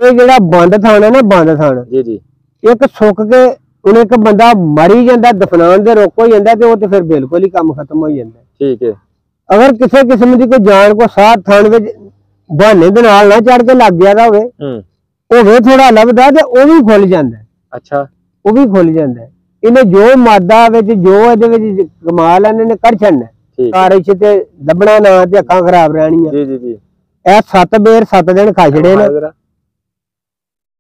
ये जेड़ा बंद थान है ना, बंद थान जी जी, एक सुक के उन्हें एक बंदा मरी जाता, दफनान दे रोक हो जाता, तो वो तो फिर बिल्कुल ही काम खत्म हो जाता। ठीक है। अगर किसी किस्म की कोई जान को साथ थान में बहाने दे नाल ना चढ़ के लग गया होवे थोड़ा लभदा ते वो भी खुल जाता। अच्छा, वो भी खुल जाता है। इन्हें जो मादा जो ये कमाल है इन्हें कर छड़ना, कार ते दबना ना ते अखां खराब रहनियां। जी जी जी, ए 7 बेर 7 दिन खा छड़े ने,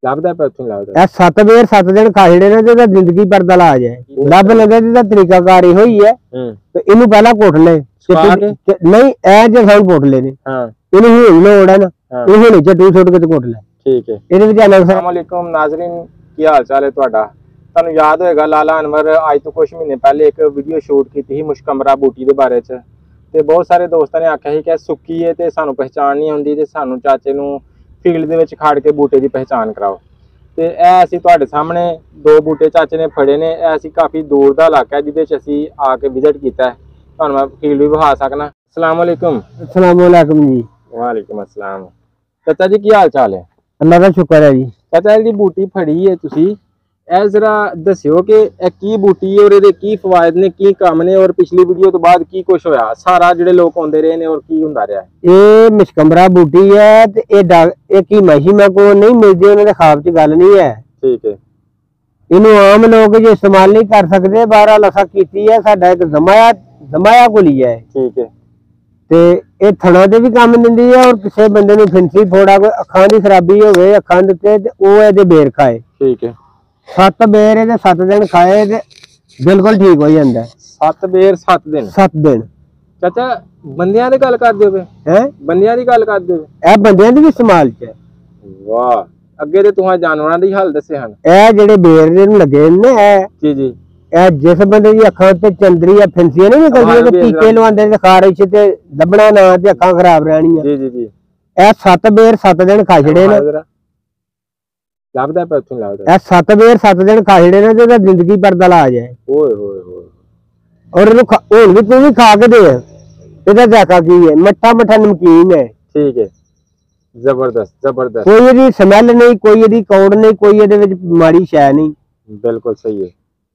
लभदा पे उत्थे लभदा। ए 7 बेर 7 दिन खा छड़े ने ते जिंदगी पर दा इलाज है। लभ लगे ते तरीकाकार इहो ही है ते इनु पहला कोट ले नहीं ए जे सान कोट ले ने। हां, इनु हुण लोड़ है ना, इनु हुण चटू छोड़ के ते कोट ले। ठीक है। इहदे विच अस्सलाम वालेकुम नाज़रीन, की हाल चाल है तुहाडा? तुहानू याद होएगा लाला अनवर आज तो कुछ महीने पहले एक वीडियो शूट की थी मुशकमरा बूटी के बारे च, ते बहुत सारे दोस्तों ने आख्या कि सुक्की है तो सानू पहचान नहीं आउंदी, ते सानू चाचे नू फील्ड दे विच खड़ के बूटे की पहचान कराओ। तो यह असीं तुहाडे सामने 2 बूटे चाचे ने फड़े ने। असीं काफ़ी दूर का इलाका जिहदे च असीं आके विजिट किया है, तुहानू मैं फील्ड भी विखा सकना। अस्सलाम वालेकुम। अस्सलाम वालेकुम जी। वालेकुम अस्सलाम। चाचा जी की हाल चाल है? अल्लाह का शुक्र है जी। चाचा जी बूटी फड़ी है तुसी, ए जरा दस्सिओ कि ए की बूटी है और इहदे की फवायद ने, की काम ने, और पिछली वीडियो तो बाद की कुछ होया, सारा जिहड़े लोग आउंदे रहे ने और की हुंदा रहा? ये मुशकमरा बूटी है ते ए की महिमा को नहीं मिलदी, उन्हां दे ख्वाब च गल नहीं है। ठीक है। इन्हू आम लोग जो इस्तेमाल नहीं कर सकते, बहरहाल असा कीती है, साडा एक जमाया कोली है। ठीक है। ते ये थणा दे भी काम दिंदी है, और किसी बंदे नू फिंसी फोड़ा कोई अखां दी खराबी होवे अखां दे ते ओ इहदे बेर खाए। ठीक है। 7 बेर इहदे 7 दिन खाए ते बिल्कुल ठीक हो जांदा है। 7 बेर 7 दिन? 7 दिन। चाचा बंदियां दी गल करदे हो? हैं बंदियां दी गल करदे हो? ए बंदियां दी भी इस्तेमाल च है। वाह, अगे ते तुहां जानवरां दी हाल दस्से हन। ए जेड़े बेर दे लगे ने जी जी, ए जिस बंदे दी अखां ते चंदरी या फिंसियां नहीं निकलदियां ते टीके लवांदे ते खारिश ते दबना ना ते अखां खराब रहनियां। जी जी जी, ए 7 बेर 7 दिन खा छड़े ने, लभदा पे उत्थे लभदा। ए 7 बेर 7 दिन खा छड़े ने ते जिंदगी पर दा इलाज है। ओए होए होए, और इनु हुण भी तू भी खा के दे, इहदा जाका की है, मट्ठा मट्ठा नमकीन है। ठीक है, जबरदस्त जबरदस्त। कोई इहदी स्मैल नहीं, कोई इहदी कौड़ नहीं, कोई इहदे विच माड़ी शै नहीं। बिल्कुल सही है।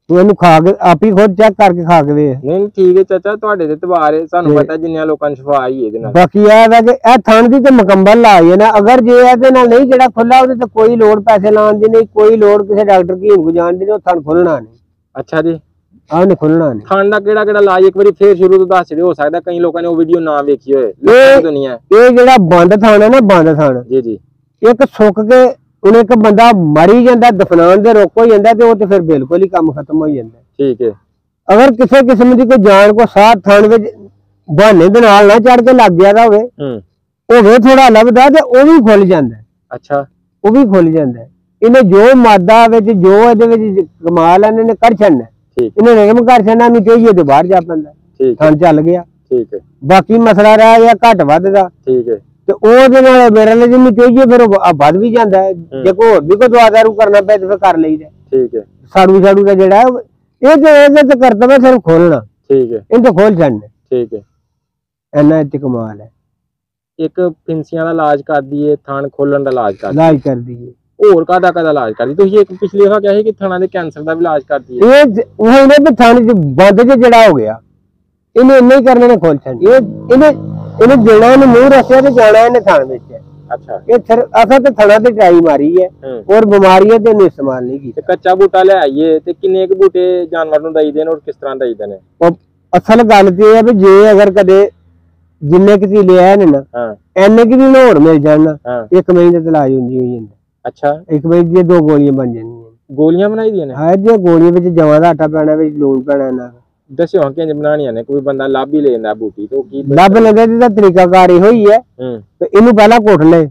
तू इहनू खा के आप ही खुद चेक करके खा के वेख। नहीं ठीक है चाचा, तुहाडे ते तबार है, सानू पता जिन्नियां लोकां च शफा ही इहदे नाल। बाकी यह है कि ए थण दी ते मुकम्मल इलाज है ना, अगर जे इहदे नाल नहीं जेड़ा खुला ओहदे ते कोई लोड़ पैसे लाण दी नहीं, कोई लोड़ किसी डॉक्टर की हिम्मत जाण दी नहीं, ओ थण खुलना नहीं। अच्छा जी, आ नहीं खुलना नहीं। थण दा केड़ा केड़ा इलाज एक बारी फिर शुरू तो दस छड़ियो, हो सकदा कई लोकां ने वो वीडियो ना वेखी होए। ये दुनिया ये जेड़ा बंद थण है ना, बंद थण जी जी, एक सुक के उन्हें एक बंदा मरी जाता, दफनान दे रोक हो जाता, तो वो तो फिर बिल्कुल ही काम खत्म हो जाता। ठीक है। अगर किसी किस्म की कोई जान को साथ थान में बहाने दे नाल ना चढ़ के लग गया होवे थोड़ा लभदा ते वो भी खुल जाता है। अच्छा, वो भी खुल जाता है। इन्हें जो मादा जो ये कमाल है इन्हें कर छड़ना, इन्हें निगम कर छड़ना, नहीं चाहिए तो बाहर जा पैंदा, थन चल गया। ठीक है। बाकी मसला रहा या घट वध दा। ठीक है। तो मेरे लिए जिन्हें चाहिए फिर वध भी जाता है, जे कोई होर भी कोई दवा दारू करना पे तो फिर कर लईदा। ठीक है। साड़ू साड़ू का जेड़ा ये तो करतब है सिर्फ खोलना। ठीक है। इन तो खोल छड़ना। ठीक है। इन्ना इत्ते कमाल है। एक फिंसियां दा इलाज कर दिए, थन खोलन दा इलाज कर दिए, होर कादा कादा इलाज कर दी। तुसीं एक पिछली दफा कहा कि थणा दे कैंसर दा भी इलाज कर दिए। ये इन्हें भी थन बंद च जेड़ा हो गया, इन्हें इन्ना ही करने ने खोल छड़ना। इन्हें देना इन्हें मुंह रस्सिया ते जाना इन्हें थन विच। अच्छा, ये असा तो थणा ते ट्राई मारी है और बीमारी है ते इन्हें इस्तेमाल नहीं की। कच्चा बूटा ले आइए ते किन्ने क बूटे जानवर नूं दई देन और किस तरह दई देने? असल गल ते है भी जे अगर कदे जिन्ने कि ले आए ने ना, इन्ने की भी होर मिल जान ना, 1 महीने ते इलाज होई जांदा। अच्छा, 1 महीने दी 2 गोलियां बन जांदियां। गोलियां बनाई दियां ने? हां, जे गोलियां विच जवां दा आटा पैना, विच लूण पैना ना। दस्सिओ हां किंज बनाणियां ने, कोई बंदा लभ ही लेंदा बूटी तो की लभ लगे दा तरीकाकार इहो ही है। ते इनु पहला कोट ले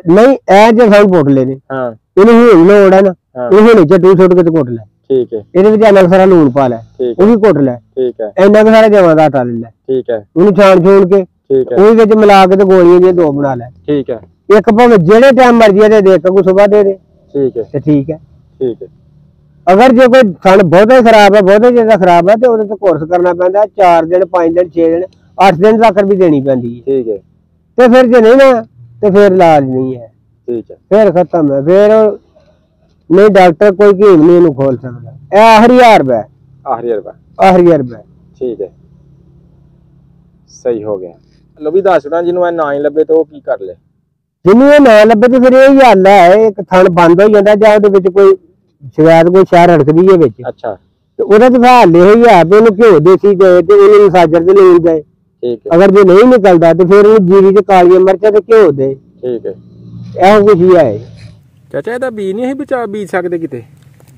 नहीं ए जे सान कोट ले ने। हां, इनु हुण लोड़ है ना, इनु हुण चटू छोड़ के कोट ले। ठीक है। इहदे विच अलग सारा लूण पा ले, ओ भी कोट ले। ठीक है। इन्ना के सारा जवां दा आटा ले ले। ठीक है। उनु छाण छोड़ के, ठीक है, ओही विच मिला के ते गोलियां दी 2 बना ले। ठीक है। एक भावे जेड़े टाइम मर्जी दे दे, को सुबह दे दे। ठीक है। ते ठीक है। ठीक है। अगर जो कोई थन बहुत खराब है, बहुत ज्यादा खराब है, तो वो कोर्स करना पैंदा 4 दिन 5 दिन 6 दिन 8 दिन तक भी देनी पैंदी है। ठीक है। तो फिर जो नहीं ना तो फिर इलाज नहीं है। ठीक है फिर खत्म है, फिर नहीं डॉक्टर कोई कीम नहीं इन्हू खोल सकता। आखिरी 1000 रुपए, आखिरी रुपए। ठीक है सही हो गया। लो भी दसना जिन्होंने ना ही लभे तो की कर ले, जिन्होंने ना लभे तो फिर यही हल है, एक थन बंद हो जाता ਜਾਂ ਉਹਦੇ ਵਿੱਚ कोई ਸ਼ਾਇਦ कोई शहर अड़कदी है ਵਿੱਚ। अच्छा ਤੇ ਉਹਦਾ ਤਾਂ ਹੱਲ ਇਹੋ ਹੀ ਹੈ ਵੀ ਉਹਨੂੰ ਘਿਓ ਦੇਸੀ ਦੇ ਤੇ ਉਹਨੂੰ ਸਾਜਰ ਤੇ ਲੈਣ ਜਾਏ। ठीक है अगर जो नहीं निकलता तो फिर ਉਹਨੂੰ ਜੀਰੀ ਤੇ ਕਾਲੀਆਂ ਮਿਰਚਾਂ ਤੇ ਘਿਓ ਦੇ। ठीक है ਇਹੋ ਕੁਝ ਹੀ ਹੈ। ਚਾਚਾ ਇਹਦਾ ਬੀ ਨਹੀਂ ਬਚਾ ਬੀਜ ਸਕਦੇ ਕਿਤੇ?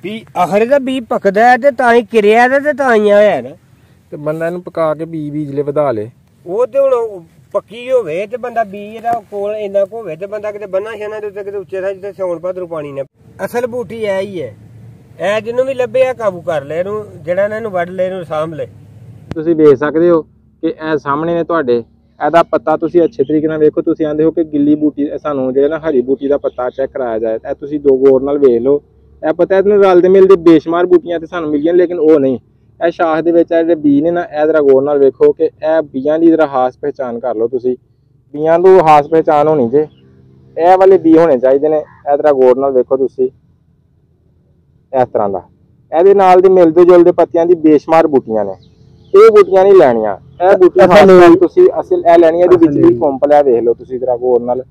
ਵੀ ਆਖਰੇ ਦਾ ਬੀ ਪੱਕਦਾ ਹੈ ਤੇ ਤਾਂ ਹੀ ਕਿਰਿਆ ਦਾ ਤੇ ਤਾਂ ਹੀ ਆਇਆ ਨਾ, ਤੇ ਬੰਦਾ ਇਹਨੂੰ ਪਕਾ ਕੇ ਬੀਜ ਲੈ ਵਧਾ ਲੇ। ਉਹ ਤੇ ਹੁਣ ਪੱਕੀ ਹੋਵੇ ਤੇ ਬੰਦਾ ਬੀਜ ਇਹਦਾ ਕੋਲ ਇੰਨਾ ਕੁ ਹੋਵੇ ਤੇ ਬੰਦਾ ਕਿਤੇ ਬੰਨਾ ਸ਼ਾਨਾ ਦੇ ਉੱਤੇ ਕਿਤੇ ਉੱਚੇ ਥਾਂ ਜਿੱਥੇ ਸੌਣ ਭਾਦਰੂ ਪਾਣੀ ਨੇ। ਅਸਲ ਬੂਟੀ ਐ ਹੀ ਹੈ, ਐ ਜਿਹਨੂੰ ਵੀ ਲੱਭੇ ਆ ਕਾਬੂ ਕਰ ਲੈ ਇਹਨੂੰ, ਜਿਹੜਾ ਨਾ ਇਹਨੂੰ ਵੱਢ ਲੈ ਇਹਨੂੰ ਸਾਂਭ ਲੈ। ਤੁਸੀਂ ਵੇਖ ਸਕਦੇ ਹੋ ਕਿ ਇਹ ਸਾਹਮਣੇ ਨੇ ਤੁਹਾਡੇ, ਇਹਦਾ ਪੱਤਾ ਤੁਸੀਂ ਅੱਛੇ ਤਰੀਕੇ ਨਾਲ ਵੇਖੋ। ਤੁਸੀਂ ਆਂਦੇ ਹੋ ਕਿ ਗਿੱਲੀ ਬੂਟੀ, ਸਾਨੂੰ ਜਿਹੜਾ ਨਾ ਹਰੀ ਬੂਟੀ ਦਾ ਪੱਤਾ ਚੈੱਕ ਕਰਾਇਆ ਜਾਏ, ਇਹ ਤੁਸੀਂ ਦੋ ਗੌਰ ਨਾਲ ਵੇਖ ਲਓ। ਇਹ ਪਤਾ ਇਹਨੂੰ ਰਲਦੇ ਮਿਲਦੇ ਬੇਸ਼ੁਮਾਰ ਬੂਟੀਆਂ ਤੇ ਸਾਨੂੰ ਮਿਲੀਆਂ, ਲੇਕਿਨ ਉਹ ਨਹੀਂ। ਇਹ ਸ਼ਾਖ ਦੇ ਵਿੱਚ ਜਿਹੜੇ ਬੀ ਨੇ ਨਾ, ਇਹ ਜ਼ਰਾ ਗੌਰ ਨਾਲ ਵੇਖੋ ਕਿ ਇਹ ਬੀਆਂ ਦੀ ਜ਼ਰਾ ਖਾਸ ਪਹਿਚਾਣ ਕਰ ਲਓ ਤੁਸੀਂ। ਬੀਆਂ ਨੂੰ ਖਾਸ ਪਹਿਚਾਣ ਹੋਣੀ ਜੇ, ਇਹ ਵਾਲੇ ਬੀ ਹੋਣੇ ਚਾਹੀਦੇ ਨੇ। ਇਹ ਜ਼ਰਾ ਗੌਰ ਨਾਲ ਵੇਖੋ ਤੁਸੀਂ, ਇਸ ਤਰ੍ਹਾਂ ਦਾ ਇਹਦੇ ਨਾਲ ਦੇ ਮਿਲਦੇ ਜੁਲਦੇ ਪੱਤਿਆਂ ਦੀ ਬੇਸ਼ੁਮਾਰ ਬੂਟੀਆਂ ਨੇ। ਇਹ ਬੂਟੀਆਂ ਨਹੀਂ ਲੈਣੀਆਂ, ਇਹ ਬੂਟੀਆਂ ਤੁਸੀਂ ਅਸਲ ਇਹ ਲੈਣੀ। ਇਹਦੇ ਵਿੱਚ ਵੀ ਕੰਪਲ ਹੈ, ਵੇਖ ਲਓ ਤੁਸੀਂ ਜ਼ਰਾ ਗੌਰ ਨਾਲ,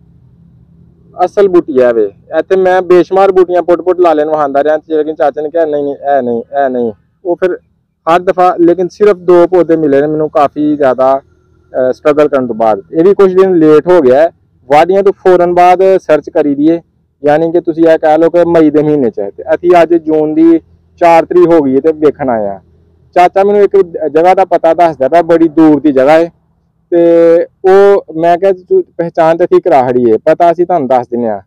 ਅਸਲ ਬੂਟੀ ਹੈ ਵੇ। ਇੱਥੇ ਮੈਂ ਬੇਸ਼ੁਮਾਰ ਬੂਟੀਆਂ ਪੁੱਟ ਲਾ ਲੈਣ ਵਹਾਂਦਾ ਰਿਹਾ, ਲੇਕਿਨ ਚਾਚਾ ਨੇ ਕਿਹਾ ਨਹੀਂ ਇਹ ਨਹੀਂ ਇਹ ਨਹੀਂ। ਉਹ ਫਿਰ ਹਰ ਦਫਾ, ਲੇਕਿਨ ਸਿਰਫ 2 ਪੌਦੇ ਮਿਲੇ ਨੇ ਮੈਨੂੰ ਕਾਫੀ ਜ਼ਿਆਦਾ ਸਟਰਗਲ ਕਰਨ ਤੋਂ ਬਾਅਦ। ਇਹ ਵੀ ਕੁਝ ਦਿਨ ਲੇਟ ਹੋ ਗਿਆ, ਵਾਢੀਆਂ ਤੋਂ ਫੌਰਨ ਬਾਅਦ ਸਰਚ ਕਰੀ ਦੀਏ, ਯਾਨੀ ਕਿ ਤੁਸੀਂ ਇਹ ਕਹਿ ਲਓ ਕਿ ਮਈ ਦੇ ਮਹੀਨੇ 'ਚ। ਤੇ ਅਸੀਂ ਅੱਜ ਜੂਨ ਦੀ 4 ਤਰੀਕ ਹੋ ਗਈ ਹੈ ਤੇ ਵੇਖਣ ਆਇਆ। ਚਾਚਾ ਮੈਨੂੰ ਇੱਕ ਜਗ੍ਹਾ ਦਾ ਪਤਾ ਦੱਸਦਾ ਪਿਆ, ਬੜੀ ਦੂਰ ਦੀ ਜਗ੍ਹਾ ਹੈ, ਤੇ ਉਹ ਮੈਂ ਕਿਹਾ ਤੂੰ ਪਹਿਚਾਣ ਤੇ ਠੀਕ ਰਾਹੜੀ ਹੈ, ਪਤਾ ਅਸੀਂ ਤੁਹਾਨੂੰ ਦੱਸ ਦਿੰਦੇ ਹਾਂ।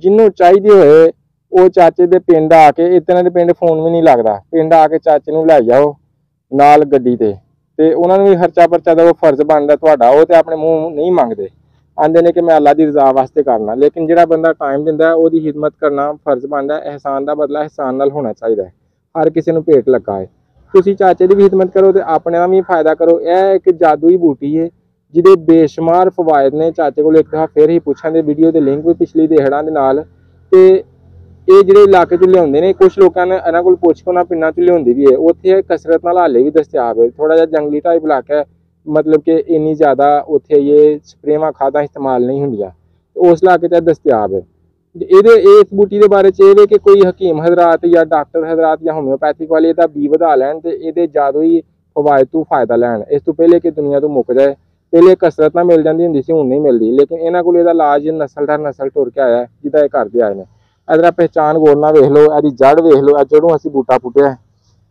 ਜਿਹਨੂੰ ਚਾਹੀਦੀ ਹੋਏ ਉਹ ਚਾਚੇ ਦੇ ਪਿੰਡ ਆ ਕੇ, ਇਤਨੇ ਦੇ ਪਿੰਡ ਫੋਨ ਵੀ ਨਹੀਂ ਲੱਗਦਾ, ਪਿੰਡ ਆ ਕੇ ਚਾਚੇ ਨੂੰ ਲੈ ਜਾਓ ਨਾਲ ਗੱਡੀ ਤੇ ਉਹਨਾਂ ਨੂੰ ਵੀ ਖਰਚਾ ਪਰਚਾ ਦਾ ਉਹ ਫਰਜ਼ ਬਣਦਾ ਤੁਹਾਡਾ। ਉਹ ਤੇ ਆਪਣੇ ਮੂੰਹ ਨਹੀਂ ਮੰਗਦੇ, ਆਂਦੇ ਨੇ ਕਿ ਮੈਂ ਅੱਲਾ ਦੀ ਰਜ਼ਾ ਵਾਸਤੇ ਕਰਨਾ, ਲੇਕਿਨ ਜਿਹੜਾ ਬੰਦਾ ਟਾਈਮ ਦਿੰਦਾ ਉਹਦੀ ਖਿਦਮਤ ਕਰਨਾ ਫਰਜ਼ ਬਣਦਾ। ਅਹਿਸਾਨ ਦਾ ਬਦਲਾ ਅਹਿਸਾਨ ਨਾਲ ਹੋਣਾ ਚਾਹੀਦਾ ਹੈ, ਹਰ ਕਿਸੇ ਨੂੰ ਭੇਟ ਲੱਗਾ ਹੈ। ਤੁਸੀਂ ਚਾਚੇ ਦੀ ਵੀ ਖਿਦਮਤ ਕਰੋ ਤੇ ਆਪਣੇ ਦਾ ਵੀ ਫਾਇਦਾ ਕਰੋ। ਇਹ ਇੱਕ ਜਾਦੂਈ ਬੂਟੀ ਹੈ ਜਿਹਦੇ ਬੇਸ਼ੁਮਾਰ ਫਵਾਇਦ ਨੇ। ਚਾਚੇ ਕੋਲ ਇੱਕ ਦਫਾ ਫਿਰ ਹੀ ਪੁੱਛਾਂਗੇ, ਵੀਡੀਓ ਦੇ ਲਿੰਕ ਵੀ ਪਿਛਲੀ ਦੇਹੜਾਂ ਦੇ ਨਾਲ। ਤੇ ਇਹ ਜਿਹੜੇ ਇਲਾਕੇ 'ਚ ਲਿਆਉਂਦੇ ਨੇ, ਕੁਛ ਲੋਕਾਂ ਨੇ ਇਹਨਾਂ ਕੋਲ ਪੁੱਛ ਕੇ ਉਹਨਾਂ ਪਿੰਡਾਂ 'ਚ ਲਿਆਉਂਦੀ ਵੀ ਹੈ, ਉੱਥੇ ਕਸਰਤ ਨਾਲ ਹਾਲੇ ਵੀ ਦਸਤਿਆਬ ਹੈ। ਥੋੜਾ ਜਿਹਾ ਜੰਗਲੀ ਟਾਈਪ ਇਲਾਕਾ ਹੈ, मतलब कि इन्नी ज़्यादा उत्थे ये स्प्रेवां खादां इस्तेमाल नहीं होंदियां, उस इलाके च दस्तियाब है। इस बूटी के बारे च कि कोई हकीम हजरात या डॉक्टर हजरात या होम्योपैथिक वाले इहदा बी वधा लैन ते इहदे जादुई फवायद तो फायदा लैन। इस तो पहले कि दुनिया तो मुक जाए। पहले कसरत ना मिल जाती होंदी सी, हुण नहीं मिलती, लेकिन इन्हां कोल इहदा इलाज नस्ल दर नस्ल टुर के आया जिहदा इह करदे आए ने। इहदा पहचान गोरना वेख लो, इहदी जड़ वेख लो, जड़ों असीं बूटा पुट्टिआ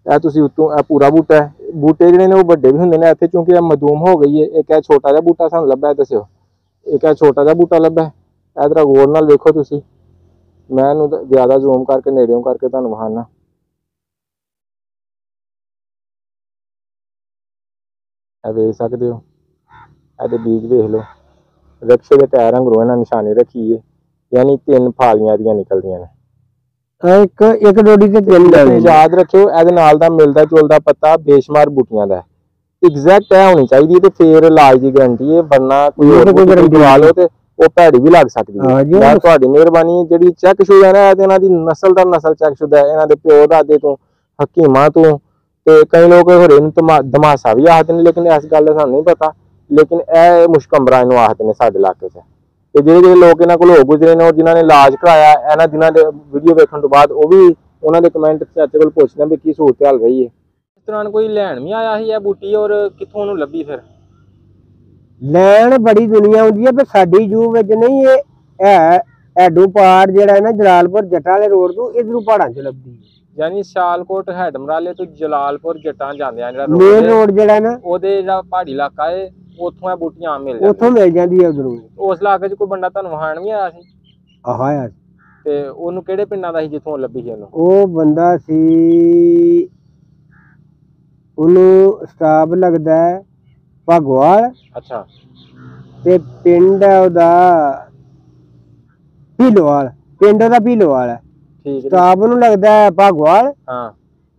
है, तुसीं उत्तों पूरा बूटा है। बूटे जिहड़े ने वो वड्डे भी हुंदे ने इत्थे, क्योंकि यह मदूम हो गई है। एक है छोटा जिहा बूटा सानूं लब्भा है, दस्सिओ एक है छोटा जिहा बूटा लब्भा है। इधर गौर नाल वेखो तुसीं, मैं इहनूं ज़्यादा जूम करके नेड़ेों करके तुहानूं विखाना। वेख सकदे हो, इहदे बीज वेख लो, रिक्शे के टायर अंगरों इन्हां निशानी रखी है, यानी 3 फालियां इहदियां निकलदियां ने। एक डोडी से 3 दाने। याद रखियो, इहदे नाल दा मिलदा जुलदा पत्ता बेशुमार बूटियां दा एग्जैक्ट है होनी चाहिए, तो फिर इलाज की गारंटी है, वरना कोई होर गारंटी दवा लो ते वो भैड़ी भी लग सकती है। यार तुहाडी मेहरबानी, जिहड़ी चेकशुदा है ते इन्हां दी नस्ल दर नस्ल चेकशुदा है, इन्हां दे प्यो दादे तो हकीमां तो, ते कई लोग होरे नूं धमासा भी आखदे ने, लेकिन इस गल दा सानूं नहीं पता। लेकिन यह मुशकंबरा इहनूं आखदे ने साडे इलाके च। ते जिहड़े लोग इन्हां कोल हो गुजरे ने और जिन्हां ने इलाज कराया, इन्हां दिनां दे वीडियो देखण तो बाद वो भी उन्हां दे कमेंट चाचे कोल पुछदे भी की सूरत हाल रही है। इस दौरान कोई लैण भी आया ही है बूटी, और कित्थों उहनूं लभी? फिर लैण बड़ी दुनिया आउंदी है, पर साडी जू विच नहीं है। एडू पार जिहड़ा है ना जलालपुर जट्टां वाले रोड तो इधरों पहाड़ां च लभदी है। यानी सियालकोट हैडमराले तो जलालपुर जट्टां जांदे आ, जिहड़ा मेन रोड जिहड़ा ना ओहदे जिहड़ा पहाड़ी इलाका है, उत्थों बूटियां आम मिल जांदियां, उत्थों मिल जांदी है। उधरों उस इलाके च कोई बंदा तुहानूं वहाण भी आया सी? आया ते ओहनूं किहड़े पिंडां दा सी जित्थों लभी सी ओहनूं? ਉਹ ਬੰਦਾ ਸੀ, ਉਹਨੂੰ ਸਟਾਪ ਲੱਗਦਾ ਹੈ ਭਗਵਾਲ। ਅੱਛਾ। ਤੇ ਪਿੰਡ ਹੈ ਉਹਦਾ ਭੀਲੋਵਾਲ, ਪਿੰਡ ਉਹਦਾ ਭੀਲੋਵਾਲ ਹੈ। ਠੀਕ ਹੈ। ਸਟਾਪ ਉਹਨੂੰ ਲੱਗਦਾ ਹੈ ਭਗਵਾਲ। ਹਾਂ।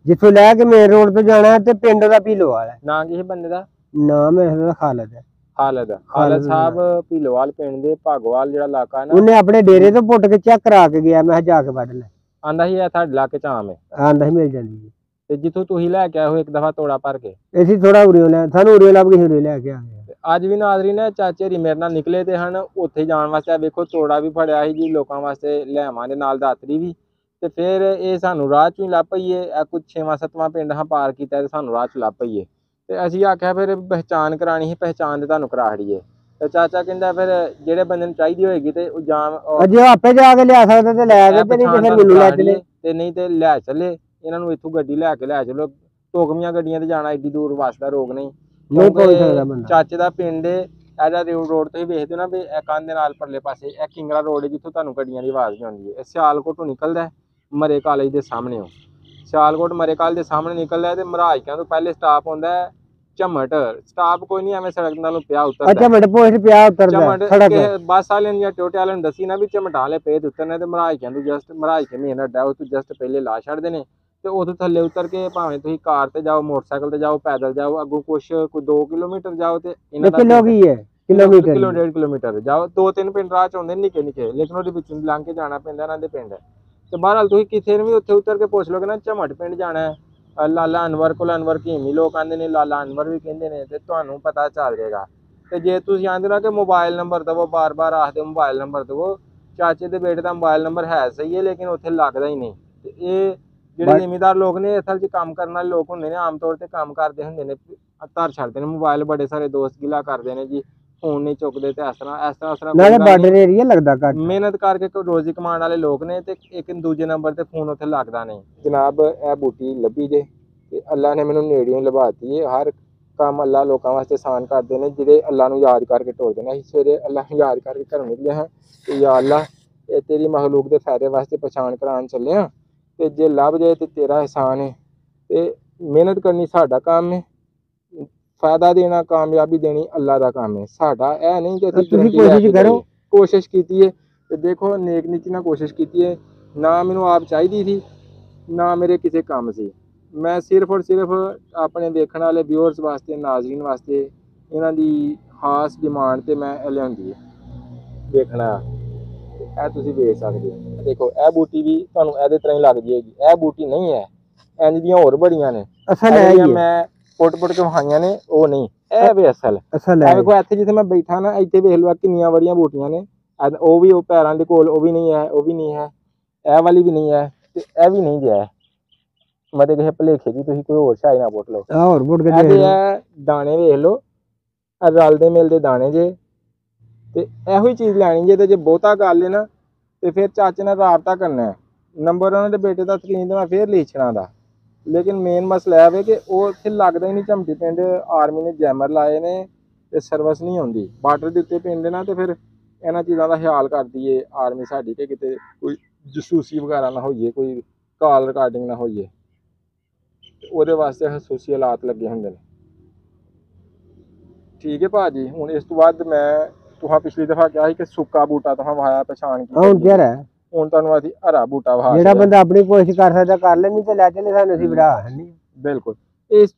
ਜਿੱਥੋਂ ਲੈ ਕੇ ਮੇਨ ਰੋਡ ਤੋਂ ਜਾਣਾ ਹੈ ਤੇ ਪਿੰਡ ਉਹਦਾ ਭੀਲੋਵਾਲ ਹੈ। ਨਾਂ ਕੀ ਸੀ ਬੰਦੇ ਦਾ? ਨਾਮ ਹੈ ਉਹਦਾ ਖਾਲਦ ਹੈ। ਖਾਲਦ ਸਾਹਿਬ ਭੀਲੋਵਾਲ ਪਿੰਡ ਦੇ ਭਾਗੋਵਾਲ ਜਿਹੜਾ ਇਲਾਕਾ ਨਾ, ਉਹਨੇ ਆਪਣੇ ਡੇਰੇ ਤੋਂ ਪੁੱਟ ਕੇ ਚੈੱਕ ਕਰਾ ਕੇ ਗਿਆ। ਮੈਂ ਜਾ ਕੇ ਵੱਢ ਲੈ, ਆਂਦਾ ਸੀ ਇਹ ਤੁਹਾਡੇ ਇਲਾਕੇ ਚ ਆਮ ਹੈ, ਆਂਦਾ ਸੀ ਮਿਲ ਜਾਂਦੀ ਹੈ। ਤੇ ਜਿੱਥੋਂ ਤੁਸੀਂ ਲੈ ਕੇ ਆਏ ਹੋ ਇੱਕ ਦਫਾ ਤੋੜਾ ਭਰ ਕੇ, ਅਸੀਂ ਥੋੜਾ ਉਰਿਓ ਲੈ, ਸਾਨੂੰ ਉਰਿਓ ਲੱਭ ਕੇ ਉਰਿਓ ਲੈ ਕੇ ਆ ਗਏ। ਅੱਜ ਵੀ ਨਾਜ਼ਰੀਨ ਚਾਚੇ ਹਰੀ ਮੇਰੇ ਨਾਲ ਨਿਕਲੇ ਤੇ ਹਨ ਉੱਥੇ ਜਾਣ ਵਾਸਤੇ। ਵੇਖੋ ਤੋੜਾ ਵੀ ਫੜਿਆ ਸੀ ਜੀ ਲੋਕਾਂ ਵਾਸਤੇ, ਲੈਵਾਂ ਦੇ ਨਾਲ ਦਾਤਰੀ ਵੀ। ਤੇ ਫਿਰ ਇਹ ਸਾਨੂੰ ਰਾਹ ਚੋਂ ਹੀ ਲੱਭ ਪਈਏ। ਇਹ ਕੁਝ 6ਵਾਂ-7ਵਾਂ ਪਿੰਡ ਹਾਂ ਪਾਰ ਕੀਤਾ ਤੇ ਸਾਨੂੰ ਰਾਹ ਚ ਲੱਭ ਪਈਏ। ਤੇ ਅਸੀਂ ਆਖਿਆ ਫਿਰ ਪਹਿਚਾਣ ਕਰਾਣੀ ਸੀ, ਪਹਿਚਾਣ ਤੇ ਤੁਹਾਨੂੰ ਕਰਾ ਛੜੀਏ। ਤੇ ਚਾਚਾ ਕਹਿੰਦਾ ਫਿਰ ਜਿਹੜੇ ਬੰਦੇ ਨੂੰ ਚਾਹੀਦੀ ਹੋਏਗੀ ਤੇ ਉਹ ਜਾਮ ਜੇ ਆਪੇ ਜਾ ਕੇ ਲਿਆ ਸਕਦਾ ਤੇ ਲੈ ਆਵੇ, ਤੇ ਨਹੀਂ ਤੇ ਫਿਰ ਮੈਨੂੰ ਲੈ ਚਲੇ, ਤੇ ਨਹੀਂ ਤੇ ਲੈ ਚੱਲੇ ਇਹਨਾਂ ਨੂੰ। ਇੱਥੋਂ ਗੱਡੀ ਲੈ ਕੇ ਲੈ ਚਲੋ, ਟੋਕਮੀਆਂ ਗੱਡੀਆਂ ਤੇ ਜਾਣਾ ਏਡੀ ਦੂਰ ਵਾਸਦਾ ਰੋਗ ਨਹੀਂ ਪਹੁੰਚ ਸਕਦਾ ਬੰਦਾ। ਚਾਚੇ ਦਾ ਪਿੰਡ ਇਹਦਾ ਰੋਡ ਤੁਸੀਂ ਵੇਖਦੇ ਹੋ ਨਾ ਵੀ ਇਹ ਕੰਧ ਦੇ ਨਾਲ ਪਰਲੇ ਪਾਸੇ ਇਹ ਕਿੰਗਰਾ ਰੋਡ ਹੈ, ਜਿੱਥੋਂ ਤੁਹਾਨੂੰ ਗੱਡੀਆਂ ਦੀ ਆਵਾਜ਼ ਆਉਂਦੀ ਹੈ। ਇਹ ਸਿਆਲਕੋਟ ਤੋਂ ਨਿਕਲਦਾ ਮਰੇ ਕਾਲਜ ਦੇ ਸਾਹਮਣੇ, ਸਿਆਲਕੋਟ ਮਰੇ ਕਾਲਜ ਦੇ ਸਾਹਮਣੇ ਨਿਕਲਦਾ ਤੇ ਮਹਾਰਾਜਕਿਆਂ ਤੋਂ ਪਹਿਲੇ ਸਟਾਪ ਹੁੰਦਾ ਹੈ ਝਮਟ। ਸਟਾਪ ਕੋਈ ਨਹੀਂ ਐਵੇਂ ਸੜਕ ਨਾਲੋਂ ਪਿਆ ਉਤਰਦਾ, ਝਮਟ ਪੋਸਟ ਪਿਆ ਉਤਰਦਾ। ਬੱਸ ਵਾਲਿਆਂ ਨੇ ਜਾਂ ਟੋਟੇ ਵਾਲਿਆਂ ਨੂੰ ਦੱਸੀ ਨਾ ਵੀ ਝਮਟਾਂ ਵਾਲੇ ਪੇਜ ਉਤਰਨੇ, ਤੇ ਮਹਾਰਾਜਕਿਆਂ ਤੋਂ ਜਸਟ ਮਹਾਰਾਜਕੇ ਮੇਨ ਅੱਡਾ ਉਹ ਤੋਂ ਜਸਟ ਪਹਿਲੇ ਲਾ ਛੱਡਦੇ ਨੇ। ਤੇ ਉਥੋਂ ਥੱਲੇ ਉਤਰ ਕੇ ਭਾਵੇਂ ਤੁਸੀਂ ਕਾਰ ਤੇ ਜਾਓ, ਮੋਟਰਸਾਈਕਲ ਤੇ ਜਾਓ, ਪੈਦਲ ਜਾਓ, ਅੱਗੋਂ ਕੋਈ 2 ਕਿਲੋਮੀਟਰ ਜਾਓ ਤੇ ਇਹਨਾਂ ਦਾ ਕਿਲੋਮੀਟਰ 1.5 ਕਿਲੋਮੀਟਰ ਜਾਓ। 2-3 ਪਿੰਡ ਰਾਹ ਚ ਆਉਂਦੇ ਨਿੱਕੇ ਨਿੱਕੇ, ਲੇਕਿਨ ਉਹਦੇ ਵਿੱਚੋਂ ਲੰਘ ਕੇ ਜਾਣਾ ਪੈਂਦਾ ਇਹਨਾਂ ਦੇ ਪਿੰਡ। ਤੇ ਬਹਰਹਾਲ ਤੁਸੀਂ ਕਿਸੇ ਨੂੰ ਵੀ ਉੱਥੇ ਉਤਰ ਕੇ ਪੁੱਛ ਲੋਗੇ ਨਾ ਝਮਟ ਪਿੰਡ ਜਾਣਾ ਹੈ, ਲਾਲਾ ਅਨਵਰ ਕੋਲ, ਅਨਵਰ ਕੀਮੀ ਲੋਕ ਆਂਦੇ ਨੇ, ਲਾਲਾ ਅਨਵਰ ਵੀ ਕਹਿੰਦੇ ਨੇ, ਤੇ ਤੁਹਾਨੂੰ ਪਤਾ ਚੱਲ ਜਾਏਗਾ। ਤੇ ਜੇ ਤੁਸੀਂ ਆਂਦੇ ਨਾ ਕਿ ਮੋਬਾਈਲ ਨੰਬਰ ਦਵੋ, ਬਾਰ-ਬਾਰ ਆਖਦੇ ਮੋਬਾਈਲ ਨੰਬਰ ਦਵੋ, ਚਾਚੇ ਦੇ ਬੇਟੇ ਦਾ ਮੋਬਾਈਲ ਨੰਬਰ ਹੈ ਸਹੀ ਹੈ ਲੇਕਿਨ ਉੱਥੇ ਲੱਗਦਾ ਹੀ ਨਹੀਂ। ਤੇ ਇਹ ਜਿਹੜੇ ਜ਼ਿਮੀਦਾਰ ਲੋਕ ਨੇ ਅਸਲ 'ਚ ਕੰਮ ਕਰਨ ਵਾਲੇ ਲੋਕ ਹੁੰਦੇ ਨੇ, ਆਮ ਤੌਰ ਤੇ ਕੰਮ ਕਰਦੇ ਹੁੰਦੇ ਨੇ, ਧਰ ਛੱਡਦੇ ਨੇ ਮੋਬਾਈਲ। ਬੜੇ ਸਾਰੇ ਦੋਸਤ ਗਿਲਾ ਕਰਦੇ ਨੇ ਜੀ ਫੋਨ ਨਹੀਂ ਚੁੱਕਦੇ ਤੇ ਇਸ ਤਰ੍ਹਾਂ ਬਾਰਡਰ ਏਰੀਆ ਲੱਗਦਾ ਘੱਟ। ਮਿਹਨਤ ਕਰਕੇ ਰੋਜ਼ੀ ਕਮਾਉਣ ਵਾਲੇ ਲੋਕ ਨੇ ਤੇ ਇੱਕ ਦੂਜੇ ਨੰਬਰ ਤੇ ਫੋਨ ਉੱਥੇ ਲੱਗਦਾ ਨਹੀਂ। ਜਨਾਬ ਇਹ ਬੂਟੀ ਲੱਭੀ ਜੇ ਤੇ ਅੱਲਾ ਨੇ ਮੈਨੂੰ ਨੇੜਿਓਂ ਲਭਾਤੀ ਹੈ। ਹਰ ਕੰਮ ਅੱਲਾ ਲੋਕਾਂ ਵਾਸਤੇ ਆਸਾਨ ਕਰਦੇ ਨੇ ਜਿਹੜੇ ਅੱਲਾ ਨੂੰ ਯਾਦ ਕਰਕੇ ਟੋਰਦੇ ਨੇ। ਅਸੀਂ ਸਵੇਰੇ ਅੱਲਾ ਨੂੰ ਯਾਦ ਕਰਕੇ ਘਰੋਂ ਨਿਕਲੇ ਹਾਂ ਤੇ ਯਾ ਅੱਲਾ ਇਹ ਤੇਰੀ ਮਖਲੂਕ ਦੇ ਫਾਇਦੇ ਵਾਸਤੇ ਪਛਾਣ ਕਰਾਉਣ ਚੱਲੇ ਹਾਂ, ਤੇ ਜੇ ਲੱਭ ਜਾਏ ਤੇ ਤੇਰਾ ਇਹਸਾਨ ਹੈ। ਤੇ ਮਿਹਨਤ ਕਰਨੀ ਸਾਡਾ ਕੰਮ ਹੈ, ਫਾਇਦਾ ਦੇਣਾ, ਕਾਮਯਾਬੀ ਦੇਣੀ ਅੱਲਾ ਦਾ ਕੰਮ ਹੈ, ਸਾਡਾ ਇਹ ਨਹੀਂ ਕਿ ਤੁਸੀਂ ਕੋਸ਼ਿਸ਼ ਕਰੋ। ਕੋਸ਼ਿਸ਼ ਕੀਤੀ ਹੈ ਤੇ ਦੇਖੋ ਨੇਕ ਨੀਤੀ ਨਾਲ ਕੋਸ਼ਿਸ਼ ਕੀਤੀ ਹੈ। ਨਾ ਮੈਨੂੰ ਆਪ ਚਾਹੀਦੀ ਸੀ, ਨਾ ਮੇਰੇ ਕਿਸੇ ਕੰਮ ਸੀ। ਮੈਂ ਸਿਰਫ ਔਰ ਸਿਰਫ ਆਪਣੇ ਦੇਖਣ ਵਾਲੇ ਵਿਊਅਰਸ ਵਾਸਤੇ, ਨਾਜ਼ਰੀਨ ਵਾਸਤੇ ਇਹਨਾਂ ਦੀ ਖਾਸ ਡਿਮਾਂਡ ਤੇ ਮੈਂ ਇਹ ਲਿਆਂਦੀ ਹੈ ਦੇਖਣਾ। ਇਹ ਤੁਸੀਂ ਵੇਖ ਸਕਦੇ ਹੋ, ਦੇਖੋ ਇਹ ਬੂਟੀ ਵੀ ਤੁਹਾਨੂੰ ਇਹਦੇ ਤਰ੍ਹਾਂ ਹੀ ਲੱਗ ਜਾਏਗੀ। ਇਹ ਬੂਟੀ ਨਹੀਂ ਹੈ, ਇੰਜ ਦੀਆਂ ਹੋਰ ਬੜੀਆਂ ਨੇ ਮੈਂ ਪੁੱਟ ਕੇ ਵਹਾਈਆਂ ਨੇ, ਉਹ ਨਹੀਂ, ਇਹ ਵੀ ਅਸਲ ਹੈ। ਵੇਖੋ ਇੱਥੇ ਜਿੱਥੇ ਮੈਂ ਬੈਠਾ ਨਾ, ਇੱਥੇ ਵੇਖ ਲਓ ਕਿੰਨੀਆਂ ਬੜੀਆਂ ਬੂਟੀਆਂ ਨੇ। ਉਹ ਵੀ ਉਹ ਪੈਰਾਂ ਦੇ ਕੋਲ, ਉਹ ਵੀ ਨਹੀਂ ਹੈ, ਉਹ ਵੀ ਨਹੀਂ ਹੈ, ਇਹ ਵਾਲੀ ਵੀ ਨਹੀਂ ਹੈ, ਤੇ ਇਹ ਵੀ ਨਹੀਂ ਹੈ। ਮਤਲਬ ਕਿਸੇ ਭੁਲੇਖੇ ਜੀ ਤੁਸੀਂ ਕੋਈ ਹੋਰ ਸ਼ਾਇ ਨਾ ਪੁੱਟ ਲਓ। ਇਹ ਦਾਣੇ ਵੇਖ ਲਓ, ਰਲਦੇ ਮਿਲਦੇ ਦਾਣੇ ਜੇ, ਤੇ ਇਹੋ ਹੀ ਚੀਜ਼ ਲੈਣੀ ਜੇ। ਤੇ ਜੇ ਬਹੁਤਾ ਗੱਲ ਹੈ ਨਾ ਤੇ ਫਿਰ ਚਾਚੇ ਨਾਲ ਰਾਬਤਾ ਕਰਨਾ। ਨੰਬਰ ਉਹਨਾਂ ਦੇ ਬੇਟੇ ਦਾ ਸਕਰੀਨ ਤੇ ਮੈਂ ਫਿਰ ਲਿਖਣਾ ਦਾ, ਲੇਕਿਨ ਮੇਨ ਮਸਲਾ ਇਹ ਵੇ ਕਿ ਉਹ ਉੱਥੇ ਲੱਗਦਾ ਹੀ ਨਹੀਂ। ਝਮਟੀ ਪਿੰਡ ਆਰਮੀ ਨੇ ਜੈਮਰ ਲਾਏ ਨੇ ਤੇ ਸਰਵਿਸ ਨਹੀਂ ਆਉਂਦੀ। ਬਾਰਡਰ ਦੇ ਉੱਤੇ ਪਿੰਡ ਨਾ, ਤੇ ਫਿਰ ਇਹਨਾਂ ਚੀਜ਼ਾਂ ਦਾ ਖਿਆਲ ਕਰਦੀ ਏ ਆਰਮੀ ਸਾਡੀ ਕਿ ਕਿਤੇ ਕੋਈ ਜਸੂਸੀ ਵਗੈਰਾ ਨਾ ਹੋਈਏ, ਕੋਈ ਕਾਲ ਰਿਕਾਰਡਿੰਗ ਨਾ ਹੋਈਏ। ਉਹਦੇ ਵਾਸਤੇ ਖਸੂਸੀ ਹਾਲਾਤ ਲੱਗੇ ਹੁੰਦੇ ਨੇ। ਠੀਕ ਹੈ ਭਾਜੀ। ਹੁਣ ਇਸ ਤੋਂ ਬਾਅਦ ਮੈਂ ਤੁਹਾਂ ਪਿਛਲੀ ਦਫਾ ਕਿਹਾ ਸੀ ਕਿ ਸੁੱਕਾ ਬੂਟਾ ਤੁਹਾਂ ਵਾਇਆ ਪਛਾਣ ਕੀ, ਹੁਣ ਤੁਹਾਨੂੰ ਅਸੀਂ ਹਰਾ ਬੂਟਾ ਵਹਾ। ਜਿਹੜਾ ਬੰਦਾ ਆਪਣੀ ਕੋਸ਼ਿਸ਼ ਕਰ ਸਕਦਾ ਕਰ ਲੈਣੀ, ਤੇ ਲੈ ਚਲੇ ਸਾਨੂੰ ਅਸੀਂ ਵੜਾ। ਬਿਲਕੁਲ। ਇਸ